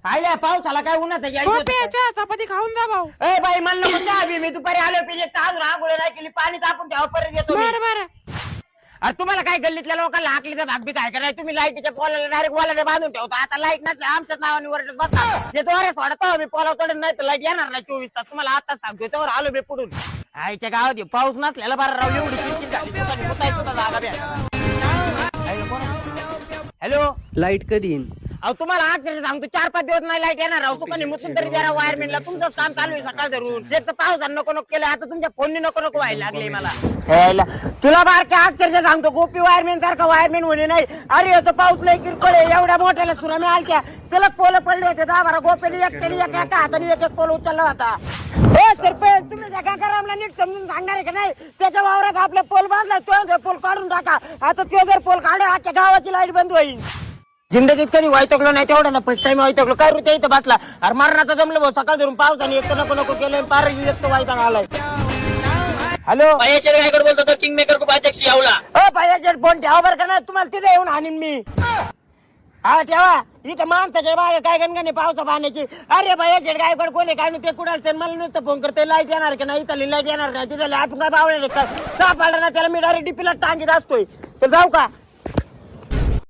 आल्या पावसाला काय उन्हात चहा चपाती खाऊन जा भाऊ. ए बाई मला नको चहा बी, मी दुपारी आलो पिले ताज आंघोळ नाही केली, पाणी तापून ठेवा परत येतो मी. बरं बरं. अरे तुम्हाला काय गल्लीतल्या लोकांना हाकलीचा भाग बी काय करायचं, तुम्ही लाईटीच्या पोलाला डायरेक्ट वॉलने बांधून ठेवता. आता लाईट नसल्या आमच्याच नावाने वरटत बसता. येतो अरे सोडतो मी पोलाव तोडून, नाही तर लाईट येणार नाही 24 तास. तुम्हाला आताच सांगतोय त्यावर आलो मी पुढून. आईच्या गावात पाऊस नसलेला बरं राव, एवढी चिडचिड झाली सुतानी मुताई सुद्धा जागा बी. हॅलो लाईट कधी येईन? अहो तुम्हाला अक्षरशः सांगतो 4-5 दिवस नाही लाईट येणार राव. सुखाने मुतून तरी जरा वायरमॅनला तुमचं काम चालू आहे सकाळ धरून. एक तर पावसानं नको नको केलं, आता तुमच्या फोनने नको नको व्हायला लागले मला. तुला बारक्या अक्षरशः सांगतो गोपी वायरमॅन सारखा वायरमॅन होणे नाही. अरे येतो पाऊस लय किरकोळ आहे, एवढ्या मोठ्याला सुनामी आलत्या, सलग पोल पडले होते 10-12. गोपीने एकट्याने एका हाताने एक पोल उचलला होता. हे सरपंच तुम्ही त्या काकारामला नीट समजून सांगणार आहे का नाही? त्याच्या वावरात आपला पोल बांधला, तो पोल काढून टाका. आता तो जर पोल काढला अख्ख्या गावाची लाईट बंद होईल. जिंदगीत कधी वैतकलो नाही, तेवढा ना फर्स्ट टाइम वैतकलो. काय रुत्या इथं बसला, अरे मरणाचा जमलं भाऊ. सकाळ धरून पावसाने एक तर नको नको केलं, पार एक तर वैताग आलाय. हॅलो काय बोलतो तो किंग मेकर को अध्यक्ष यावला. पायाचे फोन ठेवा बरं का ना, तुम्हाला तिथे येऊन आणीन मी. हा ठेवा. इथं माणसाच्या बाहेर काय गणगणे पावसा पाण्याची. अरे भैया जेड गायकड कोणी काय ते कुडाल मला नुसतं फोन करते लाईट येणार का नाही, इथली लाईट येणार नाही. तिथं आपण काय बावळे साप आला ना त्याला मी डायरेक्ट डीपीला टांगीत असतोय. चल जाऊ का?